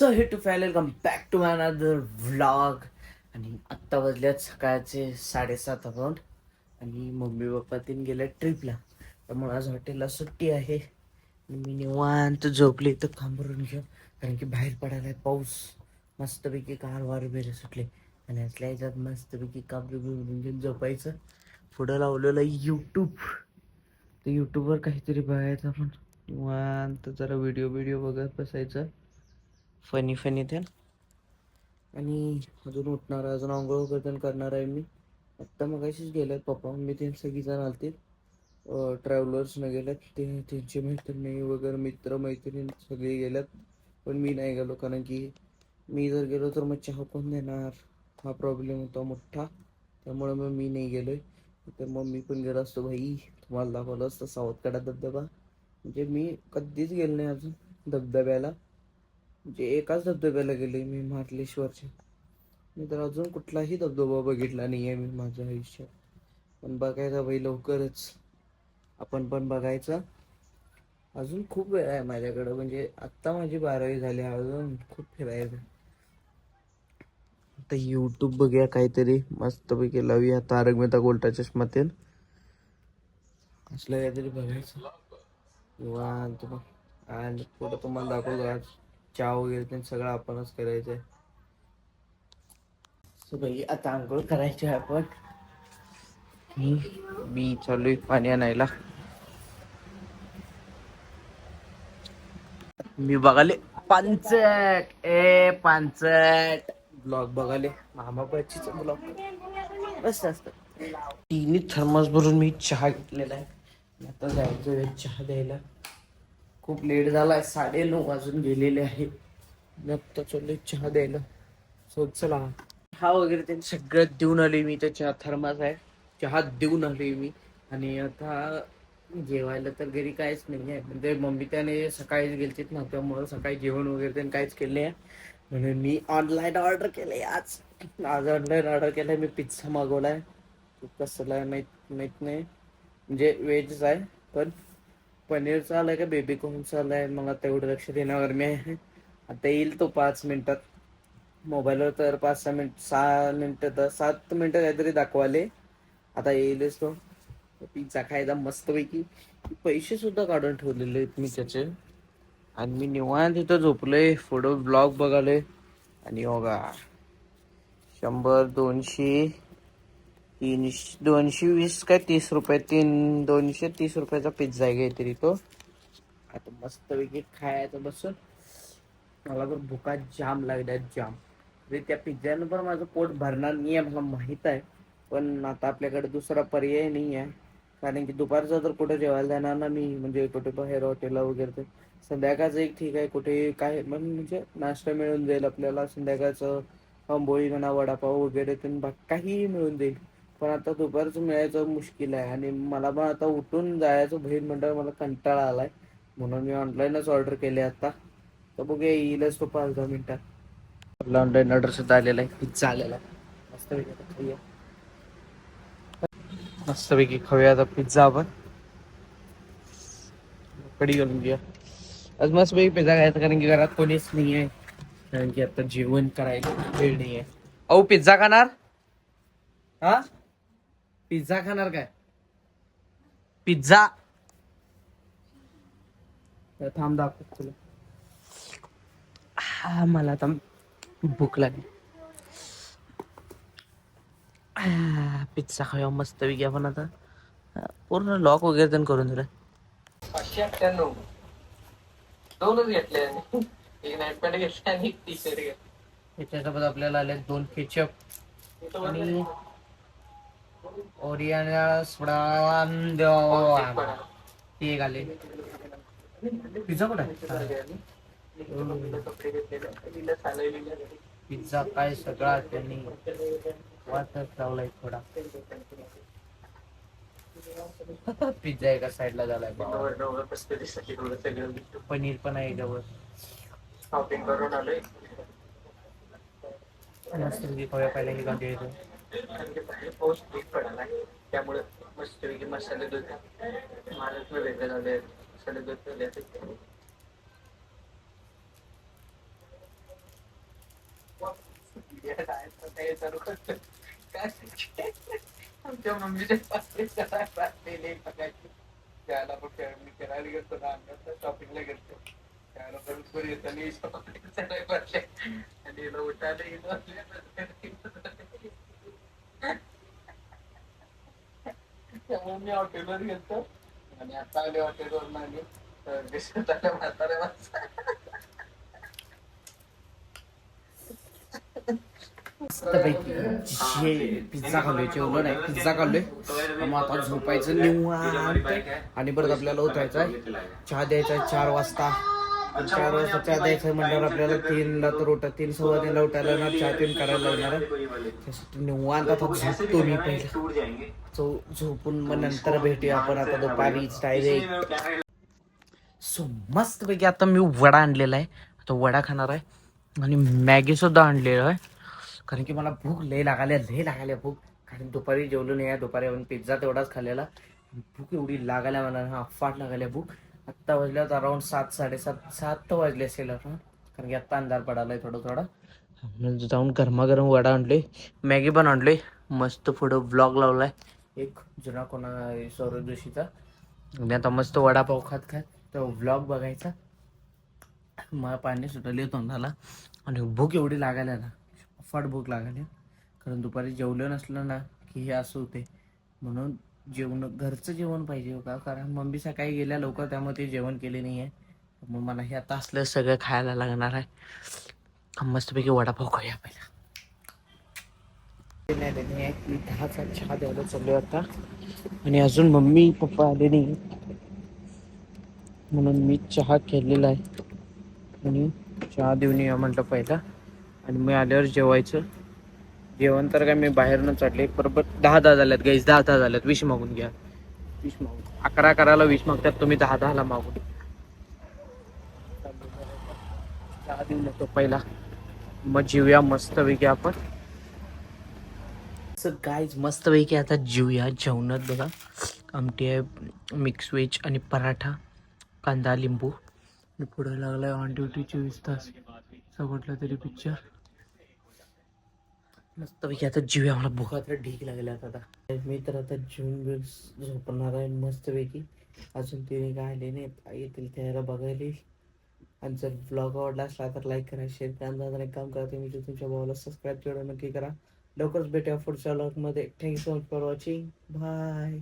So hey टू फाय welcome back to my another vlog. आणि आत्ता वाजल्यात सकाळचे 7:30 अराउंड. आणि मम्मी पप्पा तीन गेले ट्रिपला, त्यामुळे आज हॉटेलला सुट्टी आहे. मी निवांत झोपले इथं खांबरून घेऊ, कारण की बाहेर पडायला आहे पाऊस. मस्तपैकी कार वार बेरे सुटले आणि असल्या याच्यात मस्तपैकी काबरी बिबरून घेऊन झोपायचं. पुढं लावलेलं यूट्यूब, तर यूट्यूबवर काहीतरी बघायचं आपण. निवांत जरा व्हिडिओ बघत बसायचं, फनी ते. आणि अजून उठणार आहे, अजून आंघोळ वगैरे करणार आहे मी. आत्ता मग अशीच गेल्यात पप्पा मम्मी ते सगळी जण आलते. ट्रॅव्हलर्सनं गेल्यात, ते त्यांचे मैत्रिणी वगैरे मित्र-मैत्रिणी सगळे गेल्यात. पण मी नाही गेलो, कारण की मी जर गेलो तर मग चहा कोण देणार, हा प्रॉब्लेम होता मोठा. त्यामुळे मग मी नाही गेलोय. तर मग मी पण गेलो असतो भाई, तुम्हाला दाखवलं असतं सावतकडा धबधबा. म्हणजे मी कधीच गेलो नाही अजून धबधब्याला. म्हणजे एकाच धबधब्याला गेले मी, महाबळेश्वरच्या. मी तर अजून कुठलाही धबधबा बघितला नाही आहे मी माझ्या आयुष्यात. पण बघायचा भाई लवकरच, आपण पण बघायचं. अजून खूप वेळ आहे माझ्याकडं, म्हणजे आत्ता माझी 12वी झाली, अजून खूप फिरायचं. आता यूट्यूब बघूया काहीतरी मस्तपैकी, लावूया तारक मेहता का उल्टा चष्मा तेन असलं काहीतरी बघायचं निवांत. मग आणि पुढं तुम्हाला दाखवतो आज चहा वगैरे ते सगळं आपणच करायचंय. सो भाई आता आंघोळ करायची आहे आपण. मी चालू पाणी आणायला. मी बघाले पांचट ब्लॉग बघाले, मामा बच्चीचा ब्लॉग मस्त असत. तिन्ही थर्मस भरून मी चहा घेतलेला आहे. आता जायचं चहा द्यायला. खूप लेट झालाय, 9:30 वाजून गेलेले आहे. आता चाललोय चहा द्यायला. सो चला, चहा वगैरे ते सगळं देऊन आले मी. तर चहा थर्मास आहे, चहा देऊन आले मी. आणि आता जेवायला तर घरी काहीच नाही आहे, म्हणजे मम्मी त्याने सकाळीच गेलतीत ना, त्यामुळं सकाळी जेवण वगैरे त्यांनी काहीच केलं नाही. म्हणून मी ऑनलाईन ऑर्डर केले. आज ऑनलाईन ऑर्डर केलंय मी. पिझ्झा मागवलाय. कसला आहे माहित नाही, म्हणजे व्हेजच आहे. पण पनीरचा आलाय का बेबी कॉर्नचा आलाय, मग आता एवढं लक्ष देण्यावर मी आहे. आता येईल तो 5 मिनिटात. मोबाईलवर तर 5-6 मिनिटं 7 मिनिटं काहीतरी दाखवाले. आता येईलच तो पिझ्झा खायला मस्तपैकी. पैसे सुद्धा काढून ठेवलेले आहेत मी त्याचे. आणि मी निवांत इथं झोपलोय, पुढं ब्लॉग बघालोय. आणि बघा 100, 200, 300, 220 काय 30 रुपये, 230 रुपयाचा पिझ्झा आहे काहीतरी तो. आता मस्तपैकी खायचं बसून. मला तर भुका जाम लागल्यात, जाम. म्हणजे त्या पिझ्झानं पण माझं पोट भरणार नाही आहे मला माहीत आहे. पण आता आपल्याकडे दुसरा पर्याय नाही आहे, कारण की दुपारचं तर कुठे जेवायला जाणार ना मी, म्हणजे कुठे बाहेर हॉटेलला वगैरे. तर संध्याकाळचं एक ठीक आहे, कुठे काय म्हणजे नाश्ता मिळून जाईल आपल्याला संध्याकाळचं. आंबोळी म्हणा, वडापाव वगैरे पण काहीही मिळून जाईल. पण आता दुपारचं मिळायचं मुश्किल आहे. आणि मला पण आता उठून जायचं बाहेर म्हणल्यावर मला कंटाळा आलाय. म्हणून मी ऑनलाईनच ऑर्डर केले आता. तर बघूया येईलच तो 5-10 मिनिटात. आपला ऑनलाईन ऑर्डर सुद्धा आलेला आहे, पिझ्झा आलेला आहे. मस्तपैकी खाऊया, मस्तपैकी खाऊया आता पिझ्झा आपण. कढी घालून घेऊया आज मस्तपैकी पिझ्झा खायचा, कारण की घरात कोणीच नाही आहे. कारण की आता जेवण करायला वेळ नाही आहे. अहो पिझ्झा खाणार? हा, पिझ्झा खाणार काय? पिझ्झा थांब दाखव तुला. हा, मला आता भूक लागली. पिझ्झा खाऊया मस्तपैकी आपण आता. पूर्ण लॉक वगैरे पण करून दिलं. 598 दोनच घेतले, एक नाईट पॅन्ट घेतली आणि एक टी शर्ट घेतली. त्याच्यासोबत आपल्याला आले 2 केचप आणि ओरियाना सोडा ते आले. पिझ्झा कुठे आहे? पिझ्झा काय सगळा त्यांनी वाटच लावलाय थोडा. पिझ्झा एका साईडला झालाय, पनीर पण आहे जवळ. शॉपिंग करून आलोय. मस्त खाऊया पहिला हे गांधी येतो. पाऊस पडायला त्यामुळे मस्तपैकी मसाले दूध महाराष्ट्र वेगळे झाले. मसाले दूध आमच्या मम्मीच्या पासले त्याला पण फिरायला गेलतो ना आम्ही शॉपिंगला गेलतो त्याला बरोबर येताना शॉपिंगचा नाही पडले आणि हिला उठायला त्यामुळे मी हॉटेलवर गेलतो आणि आता आले हॉटेलवर आले तर दिसत आल्या म्हाताऱ्या माणसा मस्तपैकी पिझ्झा खाल्लोय जेवलो नाही पिझ्झा खाल्लोय मग आता झोपायचं निवांत आणि परत आपल्याला उठायचंय चहा द्यायचा 4 वाजता 4 वाजता चहा द्यायचा म्हणल्यावर आपल्याला 3ला तर उठा 3 सव्वा 3ला उठायला ना चहा 3 करायला लागणार त्यासाठी निवांत आता झोपतो मी पहिला झोपून मग नंतर भेटूया आपण आता दुपारीच डायरेक्ट सो मस्त पैकी आता मी वडा आणलेला आहे आता वडा खाणार आहे आणि मॅगी सुद्धा आणलेलं आहे कारण की मला भूक लय लागायला भूक कारण दुपारी जेवलो नाही आहे दुपारी आपण पिझ्झा तेवढाच खाल्लेला भूक एवढी लागायला मला हा अफाट लागायला भूक आत्ता वाजल्यात अराउंड 7 7:30 तर वाजले असेल कारण की आत्ता अंधार पडालाय थोडं जाऊन गरमागरम वडा आणले मॅगी पण आणले मस्त पुढं ब्लॉग लावलाय एक जुना कोणा सौरभ जोशीचा आणि आता मस्त वडापाव खात तो व्लॉग बघायचा मला पाणी सुटले तोंडाला आणि भूक एवढी लागायला ना अफाट भूक लागायला कारण दुपारी जेवलं नसलं ना की हे असं होते म्हणून घरचं जेवण पाहिजे का कारण मम्मी सकाळी गेल्या लवकर त्यामुळे ते जेवण केले नाही आहे मग मला हे आता असलं सगळं खायला लागणार आहे मस्तपैकी वडापाव खाऊया पहिला मी 10चा चहा द्यायला चाललोय आता आणि अजून मम्मी पप्पा आले नाही म्हणून मी चहा केलेला आहे आणि चहा देऊन या म्हटलं पहिला आणि मी आल्यावर जेवायचं जेवण तर काय मी बाहेरनं चढले बरोबर 10 झाल्यात गाईस 10 झाल्यात 20 मागून घ्या 20 मागून 11 करायला 20 मागतात तुम्ही 10 मागून चहा देऊन येतो पहिला मग जेवूया मस्तपैकी आपण गाईज मस्तपैकी आता जेवूया जेवणात बघा आमटी आहे मिक्स व्हेज आणि पराठा कांदा लिंबू आणि पुढे लागलाय ऑन ड्युटी 24 तास कुठला तरी पिक्चर मस्तपैकी आता जीव्या मला भुका तर ढीक लागल्यात आता मी तर आता जेवून झोपणार आहे मस्तपैकी अजून तिने काय आले नाहीत येतील त्याला बघायला आणि जर ब्लॉग आवडला असला तर लाईक करा शेअर करा एक काम करा तुम्ही तुमच्या भावाला सबस्क्राईब करा नक्की करा लवकरच भेटूया पुढच्या ब्लॉगमध्ये thank you so much for watching bye